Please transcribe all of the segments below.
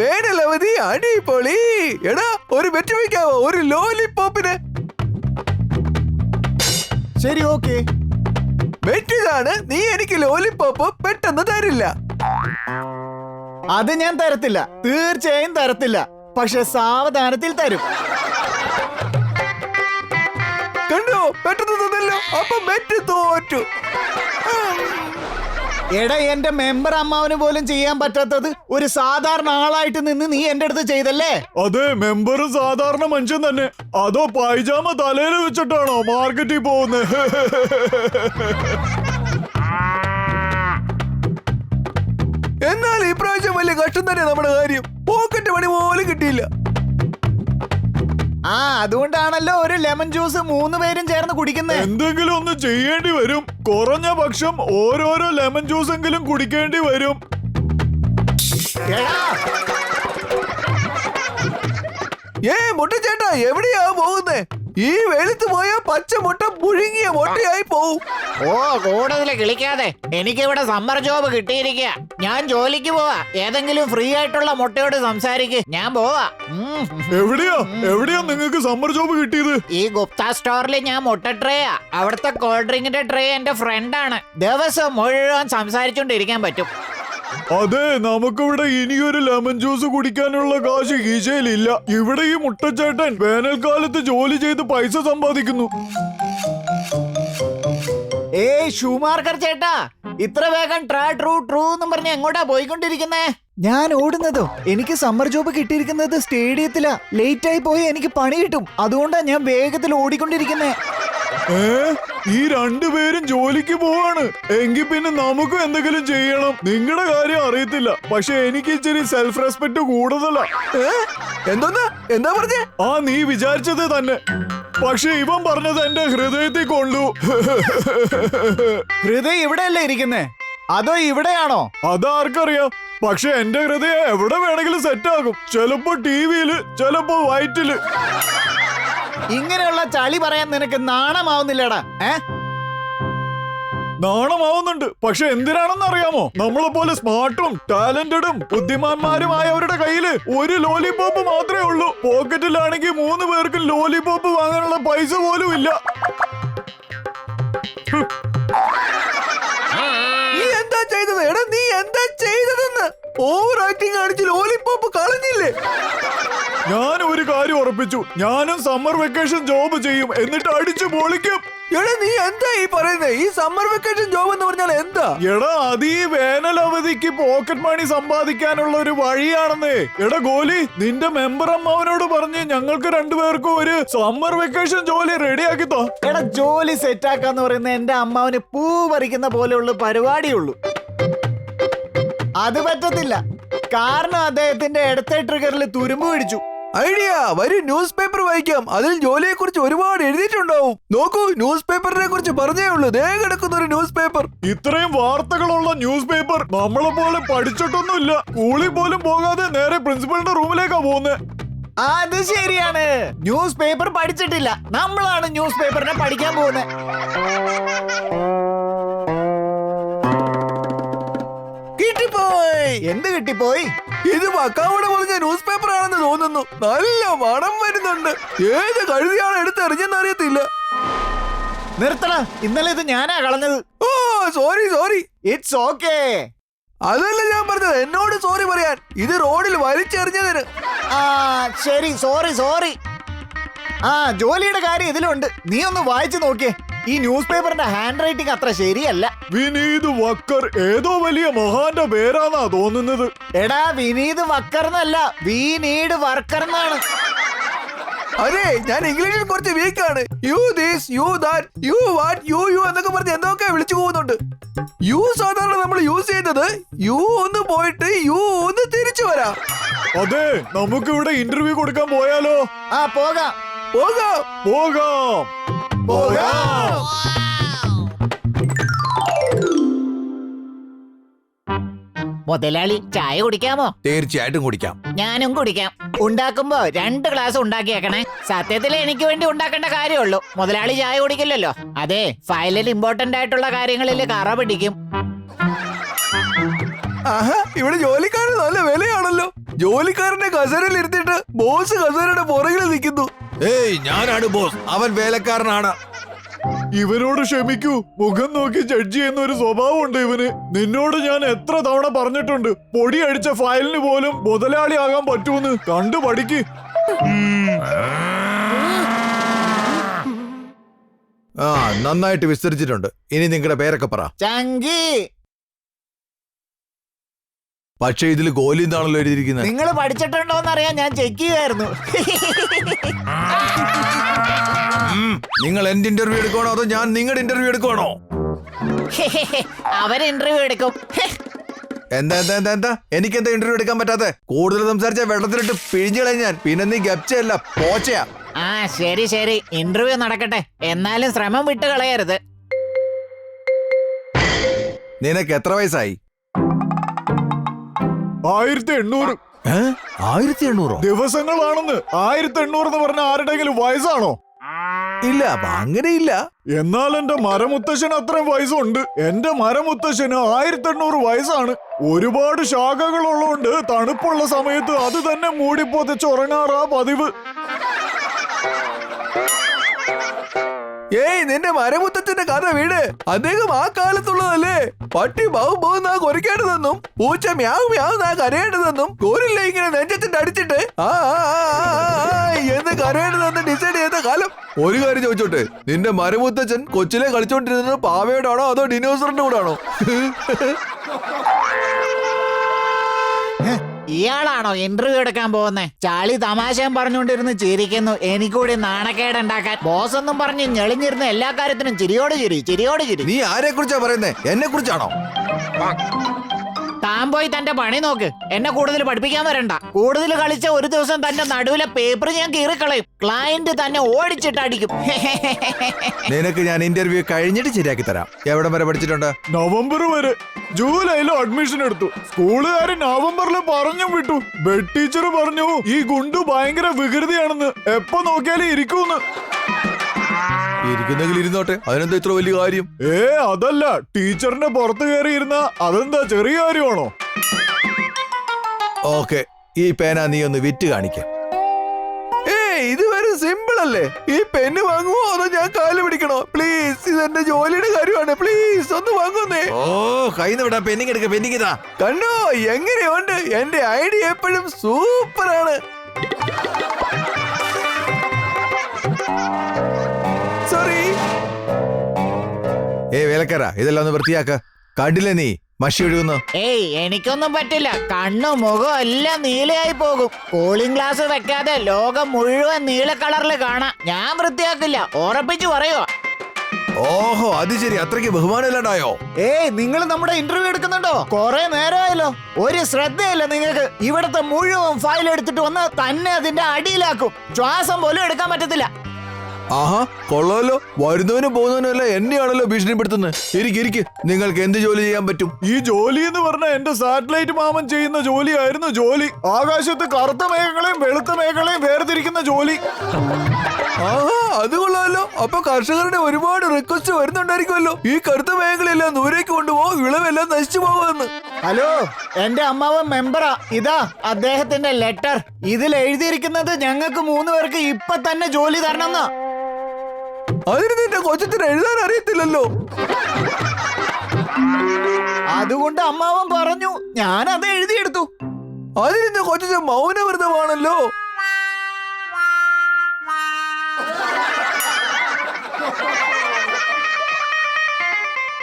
വേനലവധി അടിപൊളി. എടാ ഒരു ബെറ്റ് വയ്ക്കാവോ? ഒരു ലോലിപോപ്പിന്. ശരി, ഓക്കെ. ബെറ്റ് ഇതാണ്, നീ എനിക്ക് ലോലിപോപ്പ് പെട്ടെന്ന് തരില്ല. അത് ഞാൻ തരത്തില്ല, തീർച്ചയായും തരത്തില്ല. പക്ഷെ സാവധാനത്തിൽ തരും. കണ്ടോ, പെട്ടെന്ന് തന്നല്ലോ. അപ്പൊ ബെറ്റ് തോറ്റു. എടാ, എന്റെ മെമ്പർ അമ്മാവന് പോലും ചെയ്യാൻ പറ്റാത്തത് ഒരു സാധാരണ ആളായിട്ട് നിന്ന് നീ എന്റെ അടുത്ത് ചെയ്തല്ലേ? അതെ, മെമ്പർ സാധാരണ മനുഷ്യൻ തന്നെ. അതോ പൈജാമ തലയിൽ വെച്ചിട്ടാണോ മാർക്കറ്റിൽ പോകുന്നത്? എന്നാൽ ഈ പ്രാവശ്യം വലിയ കഷ്ടം തന്നെ നമ്മുടെ കാര്യം. പോക്കറ്റ് മണി പോലും കിട്ടിയില്ല. അതുകൊണ്ടാണല്ലോ ഒരു ലെമൺ ജ്യൂസ് 3 പേരും ചേർന്ന് കുടിക്കുന്നത്. എന്തെങ്കിലും ഒന്ന് ചെയ്യേണ്ടി വരും. കുറഞ്ഞ പക്ഷം ഓരോരോ ലെമൺ ജ്യൂസ് എങ്കിലും കുടിക്കേണ്ടി വരും. മുട്ടച്ചേട്ടാ, എവിടെയാ പോകുന്നേ? ഈ വെളുത്ത് പോയ പച്ച മുട്ട പുഴുങ്ങിയ മുട്ടയായി പോവും. കൂടുതൽ കിളിക്കാതെ, എനിക്കിവിടെ സമ്മർ ജോബ് കിട്ടിയിരിക്കുക. ഞാൻ ജോലിക്ക് പോവാ. ഏതെങ്കിലും ഫ്രീ ആയിട്ടുള്ള മുട്ടയോട് സംസാരിക്ക്. ഞാൻ പോവാ. എവിടെയാ നിങ്ങൾക്ക് സമ്മർ ജോബ് കിട്ടിയത്? ഈ ഗുപ്ത സ്റ്റോറിൽ ഞാൻ മുട്ട ട്രേയാ. അവിടുത്തെ കോൾഡ് ഡ്രിങ്കിന്റെ ട്രേ എന്റെ ഫ്രണ്ടാണ്. ദിവസം മുഴുവൻ സംസാരിച്ചോണ്ടിരിക്കാൻ പറ്റും. അതെ, നമുക്കിവിടെ ഇനിയൊരു ലെമൺ ജ്യൂസ് കുടിക്കാനുള്ള കാശ് കീശയിലില്ല. ഇവിടെ ഈ മുട്ടച്ചേട്ടൻ വേനൽക്കാലത്ത് ജോലി ചെയ്ത് പൈസ സമ്പാദിക്കുന്നു. ഷൂമാർക്കർ ചേട്ടാ, ഇത്ര വേഗം ട്രൂ എന്നും പറഞ്ഞ് എങ്ങോട്ടാ പോയിക്കൊണ്ടിരിക്കുന്നേ? ഞാൻ ഓടുന്നതോ? എനിക്ക് സമ്മർ ജോബ് കിട്ടിയിരിക്കുന്നത് സ്റ്റേഡിയത്തിലാ. ലേറ്റ് ആയി പോയി എനിക്ക് പണി കിട്ടും. അതുകൊണ്ടാ ഞാൻ വേഗത്തിൽ ഓടിക്കൊണ്ടിരിക്കുന്നേ. ഈ 2 പേരും ജോലിക്ക് പോവാണ്. എങ്കിൽ പിന്നെ നമുക്കും എന്തെങ്കിലും ചെയ്യണം. നിങ്ങളുടെ കാര്യം അറിയത്തില്ല, പക്ഷെ എനിക്ക് ഇച്ചിരി സെൽഫ് റെസ്പെക്ട് കൂടുതലാ. എന്താ പറഞ്ഞേ? നീ വിചാരിച്ചത് തന്നെ. പക്ഷെ ഇവൻ പറഞ്ഞത് എന്റെ ഹൃദയത്തിൽ കൊണ്ടു. ഹൃദയം ഇവിടെയല്ലേ ഇരിക്കുന്നേ? അതോ ഇവിടെയാണോ? അതാർക്കറിയാം. പക്ഷെ എന്റെ ഹൃദയം എവിടെ വേണമെങ്കിലും സെറ്റ് ആകും. ചിലപ്പോ ടിവിയില്, ചിലപ്പോ വയറ്റില്. ഇങ്ങനെയുള്ള ചളി പറയാൻ നിനക്ക് നാണമാവുന്നില്ലടാ? നാണമാവുന്നുണ്ട്. പക്ഷെ എന്തിനാണെന്ന് അറിയാമോ? നമ്മളെ പോലെ സ്മാർട്ടും ടാലന്റഡും ബുദ്ധിമാന്മാരുമായവരുടെ കയ്യില് ഒരു ലോലിപോപ്പ് മാത്രമേ ഉള്ളൂ. പോക്കറ്റിലാണെങ്കിൽ 3 പേർക്കും ലോലിപോപ്പ് വാങ്ങാനുള്ള പൈസ പോലും ഇല്ല. നീ എന്താ ചെയ്തത്? എടാ, നീ എന്താ ചെയ്തതെന്ന്? ഓവർ ആക്ടിങ് കാണിച്ച് ലോലിപോപ്പ് കളഞ്ഞില്ലേ? ഞാൻ ഒരു കാര്യം ഉറപ്പിച്ചു. ഞാനും സമ്മർ വെക്കേഷൻ ജോബ് ചെയ്യും, എന്നിട്ട് അടിച്ചു പൊളിക്കും. എടാ, നീ എന്താ ഈ പറയുന്നത്? ഈ സമ്മർ വെക്കേഷൻ ജോബ് എന്ന് പറഞ്ഞാൽ എന്താ? എടാ, അത് ഈ വേനൽ അവധിക്ക് പോക്കറ്റ് മണി സമ്പാദിക്കാനുള്ള ഒരു വഴിയാണെന്നേ. എടാ ഗോലി, നിന്റെ മെമ്പർ അമ്മാവനോട് പറഞ്ഞ് ഞങ്ങൾക്ക് 2 പേർക്കും ഒരു സമ്മർ വെക്കേഷൻ ജോലി റെഡിയാക്കിത്തോ. എടാ, ജോലി സെറ്റാക്കാന്ന് പറയുന്ന എന്റെ അമ്മാവന് പൂ പറിക്കുന്ന പോലെയുള്ള പരിപാടിയുള്ളൂ. അത് പറ്റത്തില്ല. കാരണം അദ്ദേഹത്തിന്റെ ഇടത്തെ ട്രിഗറിൽ തുരുമ്പ് പിടിച്ചു. ഐഡിയ, വരും ന്യൂസ് പേപ്പർ വായിക്കാം. അതിൽ ജോലിയെ കുറിച്ച് ഒരുപാട് എഴുതിയിട്ടുണ്ടാവും. നോക്കൂ, ന്യൂസ് പേപ്പറിനെ കുറിച്ച് പറഞ്ഞേ ഉള്ളൂ. ദേ കിടക്കുന്ന ഒരു ന്യൂസ് പേപ്പർ. ഇത്രയും വാർത്തകളുള്ള ന്യൂസ് പേപ്പർ നമ്മളെ പോലെ പഠിച്ചിട്ടൊന്നുമില്ല. സ്കൂളിൽ പോലും പോകാതെ നേരെ പ്രിൻസിപ്പലിന്റെ റൂമിലേക്കാ പോകുന്നത്. അത് ശരിയാണ്. ന്യൂസ് പേപ്പർ പഠിച്ചിട്ടില്ല. നമ്മളാണ് ന്യൂസ് പേപ്പറിനെ പഠിക്കാൻ പോകുന്നത്. കിട്ടിപ്പോയി. എന്ത് കിട്ടിപ്പോയി? ഇത് വക്കാവോട് പറഞ്ഞ ന്യൂസ് പേപ്പർ ആണെന്ന് തോന്നുന്നു. നല്ല മണം വരുന്നുണ്ട്. ഏത് കഴുതിയാണ് എടുത്തെറിഞ്ഞെന്ന് അറിയത്തില്ല. നിർത്തണ, ഇന്നലെ ഇത് ഞാനാ കളഞ്ഞത്. സോറി. It's okay. അതല്ല ഞാൻ പറഞ്ഞത്, എന്നോട് സോറി പറയാൻ. ഇത് റോഡിൽ വലിച്ചെറിഞ്ഞതിന്. ശരി, സോറി. ജോലിയുടെ കാര്യം ഇതിലുണ്ട്. നീ ഒന്ന് വായിച്ചു നോക്കിയേ. ഈ ന്യൂസ് പേപ്പറിന്റെ ഹാൻഡ് റൈറ്റിംഗ് അത്ര ശരിയല്ല. വിനീത് വക്കർ ഏതോ വലിയ മഹാന്റെ പേരാന്നാ തോന്നുന്നത്. എടാ, വിനീത് വക്കർ എന്നല്ല, വി നീഡ് വർക്കർ എന്നാണ്. അതെ, ഞാൻ ഇംഗ്ലീഷിൽ കുറച്ച് വീക്കാണ്. You this, you that, you what, you എന്നൊക്കെ പറഞ്ഞ് എന്തൊക്കെ വിളിച്ചു പോകുന്നുണ്ട്. യു സാധാരണ നമ്മൾ യൂസ് ചെയ്യുന്നത് യു ഒന്ന് പോയിട്ട് യു ഒന്ന് തിരിച്ചു വരാം. അതെ, നമുക്കിവിടെ ഇന്റർവ്യൂ കൊടുക്കാൻ പോയാലോ? പോകാം. മുതലാളി, ചായ കുടിക്കാമോ? തീർച്ചയായിട്ടും കുടിക്കാം. ഞാനും കുടിക്കാം. ഉണ്ടാക്കുമ്പോ 2 ഗ്ലാസ് ഉണ്ടാക്കിയേക്കണേ. സത്യത്തിൽ എനിക്ക് വേണ്ടി ഉണ്ടാക്കേണ്ട കാര്യമുള്ളൂ. മുതലാളി ചായ കുടിക്കില്ലല്ലോ. അതെ, ഫയലിൽ ഇമ്പോർട്ടന്റ് ആയിട്ടുള്ള കാര്യങ്ങളിൽ കറ പിടിക്കും. ഇവിടെ ജോലിക്കാരന് നല്ല വിലയാണല്ലോ. ജോലിക്കാരന്റെ കസേരയിൽ ഇരുത്തിട്ട് ബോസ് കസേരയുടെ പുറകിൽ നിൽക്കുന്നു. ഏയ് ഞാനാണ് ബോസ്, അവൻ വേലക്കാരനാണ്. ഇവനോട് ക്ഷമിക്കൂ. മുഖം നോക്കി ജഡ്ജ് ചെയ്യുന്ന ഒരു സ്വഭാവമുണ്ട് ഇവന്. നിന്നോട് ഞാൻ എത്ര തവണ പറഞ്ഞിട്ടുണ്ട്, പൊടി അടിച്ച ഫയലിന് പോലും മുതലാളിയാകാൻ പറ്റൂന്ന്. കണ്ടു പഠിക്ക്. ആ നന്നായിട്ട് വിസ്തരിച്ചിട്ടുണ്ട്. ഇനി നിങ്ങളുടെ പേരൊക്കെ പറ. ചങ്കി. പക്ഷെ ഇതിൽ ഗോലി എന്താണല്ലോ എഴുതിയിരിക്കുന്നത്. നിങ്ങൾ പഠിച്ചിട്ടുണ്ടോന്ന് അറിയാൻ ഞാൻ ചെക്ക് ചെയ്യായിരുന്നു. നിങ്ങൾ എന്റെ ഇന്റർവ്യൂ എടുക്കണോ അതോ ഞാൻ നിങ്ങളുടെ ഇന്റർവ്യൂ എടുക്കണോ? അവര് ഇന്റർവ്യൂ എടുക്കും. എന്താ എന്താ എന്താ എന്താ എനിക്കെന്താ ഇന്റർവ്യൂ എടുക്കാൻ പറ്റാതെ? കൂടുതൽ സംസാരിച്ച വെള്ളത്തിലിട്ട് പിഴിഞ്ഞു കളയും ഞാൻ. പിന്നെ നീ ഗപ്ചയല്ല പോച്ചയാ. ആ ശരി ശരി, ഇന്റർവ്യൂ നടക്കട്ടെ. എന്നാലും ശ്രമം വിട്ട് കളയരുത്. നിനക്ക് എത്ര വയസ്സായി? 1800 1800 ദിവസങ്ങളാണെന്ന്. 1800 എന്ന് പറഞ്ഞ ആരുടെങ്കിലും വയസ്സാണോ? ഇല്ല അങ്ങനെയില്ല. എന്നാൽ എന്റെ മരമുത്തശ്ശന് അത്രയും വയസ്സുണ്ട്. എന്റെ മരമുത്തശ്ശന് 1800 വയസ്സാണ്. ഒരുപാട് ശാഖകളുള്ളതുകൊണ്ട് തണുപ്പുള്ള സമയത്ത് അത് തന്നെ മൂടിപ്പൊതിച്ച് ഉറങ്ങാറാ പതിവ്. ഏയ് നിന്റെ മരമുത്തച്ഛന്റെ കഥ വീട്. അദ്ദേഹം ആ കാലത്തുള്ളതല്ലേ. പട്ടി ബഹു ബഹുന്നാ കൊരക്കേണ്ടതെന്നും പൂച്ച മ്യാവ് മ്യാവുന്നാ കരയേണ്ടതെന്നും ഗോരില്ല ഇങ്ങനെ നെഞ്ചത്തിന്റെ അടിച്ചിട്ട് ആ എന്ന് കരയേണ്ടതെന്ന് ഡിസൈഡ് ചെയ്ത കാലം. ഒരു കാര്യം ചോദിച്ചോട്ടെ, നിന്റെ മരമുത്തച്ഛൻ കൊച്ചിലെ കളിച്ചോണ്ടിരുന്നത് പാവയോടാണോ അതോ ഡിനോസറിന്റെ കൂടാണോ? ഇയാളാണോ ഇന്റർവ്യൂ എടുക്കാൻ പോകുന്നേ? ചാളി തമാശയും പറഞ്ഞുകൊണ്ടിരുന്ന് ചിരിക്കുന്നു. എനിക്കൂടി നാണക്കേടുണ്ടാക്കാൻ. ബോസ് എന്നും പറഞ്ഞ് ഞെളിഞ്ഞിരുന്ന എല്ലാ കാര്യത്തിനും ചിരിയോട് ചിരി, ചിരിയോട് ചിരി. നീ ആരെ കുറിച്ചാ പറയുന്നേ? എന്നെ കുറിച്ചാണോ? താൻ പോയി തന്റെ പണി നോക്ക്. എന്നെ കൂടുതൽ പഠിപ്പിക്കാൻ വരണ്ട. കൂടുതൽ കളിച്ച ഒരു ദിവസം തന്റെ നടുവിലെ പേപ്പർ ഞാൻ കീറിക്കളയും. ക്ലയന്റ് തന്നെ ഓടിച്ചിട്ട് അടിക്കും. നിനക്ക് ഞാൻ ഇന്റർവ്യൂ കഴിഞ്ഞിട്ട് ശരിയാക്കി തരാം. എവിടം വരെ പഠിച്ചിട്ടുണ്ട്? നവംബർ വരെ. ജൂലൈയിലും അഡ്മിഷൻ എടുത്തു. സ്കൂളുകാര് നവംബറിൽ പറഞ്ഞും വിട്ടു. ബെഡ് ടീച്ചർ പറഞ്ഞു ഈ ഗുണ്ടു ഭയങ്കര വികൃതിയാണെന്ന്. എപ്പോ നോക്കിയാലും ഇരിക്കൂന്ന്. ഇരിക്കുന്നെങ്കിൽ ഇരുന്നോട്ടെ, അതിനെന്താ ഇത്ര വലിയ കാര്യം? അതല്ല, ടീച്ചറിന്റെ പുറത്ത് കയറി ഇരുന്ന അതെന്താ ചെറിയ കാര്യമാണോ? ഓക്കെ, ഈ പേന നീ ഒന്ന് വിറ്റ് കാണിക്കാം. ഇത് വെറും സിമ്പിൾ അല്ലേ? ഈ പെന്ന് വാങ്ങുമോ അതോ ഞാൻ കാല് പിടിക്കണോ? പ്ലീസ്, ഇതെന്റെ ജോലിയുടെ കാര്യമാണ്. പ്ലീസ് ഒന്ന് വാങ്ങുന്നേ. ഓ കൈന്ന് വിടാ. പെന്നിങ് എടുക്ക. പെന്നിങ് ഇതാ. കണ്ടോ എങ്ങനെയുണ്ട്? എന്റെ ഐഡിയ എപ്പോഴും സൂപ്പറാണ്. സോറി. വേലക്കാരാ, ഇതെല്ലാം ഒന്ന് വൃത്തിയാക്ക. കണ്ടില്ലേ നീ മഷി ഒഴുകുന്നു? ഏയ് എനിക്കൊന്നും പറ്റില്ല. കണ്ണും മുഖവും എല്ലാം നീലയായി പോകും. കൂളിംഗ് ഗ്ലാസ് വെക്കാതെ ലോകം മുഴുവൻ നീല കളറിൽ കാണാം. ഞാൻ വൃത്തിയാക്കില്ല, ഉറപ്പിച്ചു പറയുവാ. ഓഹോ അത് ശരി, അത്രയ്ക്ക് ബഹുമാനം ഇല്ലാണ്ടായോ? നിങ്ങൾ നമ്മുടെ ഇന്റർവ്യൂ എടുക്കുന്നുണ്ടോ? കൊറേ നേരമായല്ലോ. ഒരു ശ്രദ്ധയില്ല നിങ്ങൾക്ക്. ഇവിടുത്തെ മുഴുവൻ ഫയൽ എടുത്തിട്ട് വന്ന് തന്നെ അതിന്റെ അടിയിലാക്കും. ശ്വാസം പോലും എടുക്കാൻ പറ്റത്തില്ല. ആഹാ കൊള്ളാലോ. വരുന്നവനും പോകുന്നവനും അല്ല എന്നെയാണല്ലോ ഭീഷണിപ്പെടുത്തുന്നത്. ഇരിക്ക്. നിങ്ങൾക്ക് എന്ത് ജോലി ചെയ്യാൻ പറ്റും? ഈ ജോലി എന്ന് പറഞ്ഞ എന്റെ സാറ്റലൈറ്റ് മാമൻ ചെയ്യുന്ന ജോലിയായിരുന്നു ജോലി. ആകാശത്ത് കറുത്ത മേഘങ്ങളെയും വെളുത്ത മേഘങ്ങളെയും വേർതിരിക്കുന്ന ജോലി. ആഹാ അത് കൊള്ളാലോ. അപ്പൊ കർഷകരുടെ ഒരുപാട് റിക്വസ്റ്റ് വരുന്നുണ്ടായിരിക്കുമല്ലോ. ഈ കറുത്ത മേഖലയെല്ലാം ദൂരേക്ക് കൊണ്ടുപോകും, വിളവെല്ലാം നശിച്ചു പോകുമെന്ന്. ഹലോ, എന്റെ അമ്മാവൻ മെമ്പറാ. ഇതാ അദ്ദേഹത്തിന്റെ ലെറ്റർ. ഇതിൽ എഴുതിയിരിക്കുന്നത് ഞങ്ങൾക്ക് 3 പേർക്ക് ഇപ്പൊ തന്നെ ജോലി തരണമെന്നാ. അതിന് നിന്റെ കൊച്ചത്തിന് എഴുതാൻ അറിയത്തില്ലല്ലോ. അതുകൊണ്ട് അമ്മാവൻ പറഞ്ഞു, ഞാൻ അത് എഴുതിയെടുത്തു. അതിന് നിന്റെ കൊച്ചൻ മൗനവ്രതമാണല്ലോ.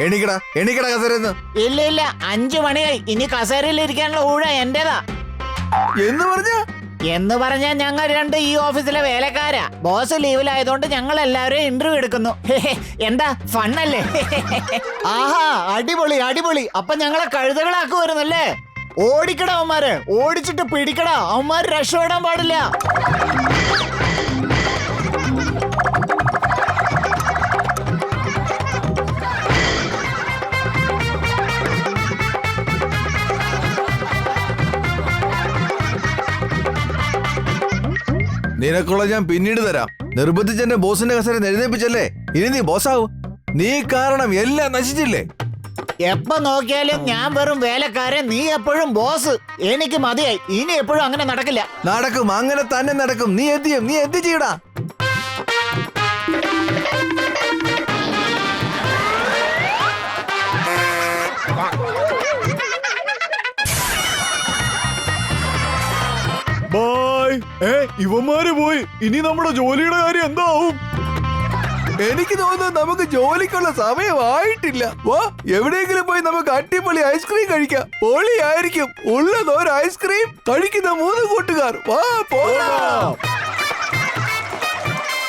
എണീക്കടാ കസേരന്ന്. ഇല്ല 5 മണിയായി. ഇനി കസേരയിൽ ഇരിക്കാനുള്ള ഊഴ എന്റേതാ. എന്ന് പറഞ്ഞാൽ ഞങ്ങൾ 2 ഈ ഓഫീസിലെ വേലക്കാരാ. ബോസ് ലീവിലായതുകൊണ്ട് ഞങ്ങൾ എല്ലാവരും ഇന്റർവ്യൂ എടുക്കുന്നു. എന്താ ഫണ്ണല്ലേ? ആഹാ അടിപൊളി അടിപൊളി. അപ്പൊ ഞങ്ങളെ കഴുതകളാക്കുമായിരുന്നല്ലേ? ഓടിക്കടാ അവന്മാരെ, ഓടിച്ചിട്ട് പിടിക്കടാ. അവന്മാര് രക്ഷപ്പെടാൻ പാടില്ല. നിനക്കുള്ള ഞാൻ പിന്നീട് തരാം. നിർബന്ധിച്ച് എന്റെ ബോസിന്റെ കസേര എഴുന്നേപ്പിച്ചല്ലേ, ഇനി നീ ബോസാവും. നീ കാരണം എല്ലാം നശിച്ചില്ലേ? എപ്പോ നോക്കിയാലും ഞാൻ വെറും വേലക്കാരൻ, നീ എപ്പോഴും ബോസ്. എനിക്ക് മതിയായി, ഇനി എപ്പോഴും അങ്ങനെ നടക്കില്ല. നടക്കും, അങ്ങനെ തന്നെ നടക്കും. നീ എന്ത് ചെയ്യും? നീ എന്ത് ചെയ്യടാ? ബൈ. ഇവന്മാര് പോയി. ഇനി നമ്മുടെ ജോലിയുടെ കാര്യം എന്താവും? എനിക്ക് തോന്നുന്നു നമുക്ക് ജോലിക്കുള്ള സമയമായിട്ടില്ല. വാ, എവിടെയെങ്കിലും പോയി നമുക്ക് അടിപൊളി ഐസ്ക്രീം കഴിക്കാം. പൊളിയായിരിക്കും. ഉള്ളതോര് ഐസ്ക്രീം കഴിക്കുന്ന 3 കൂട്ടുകാർ. വാ പോകാം.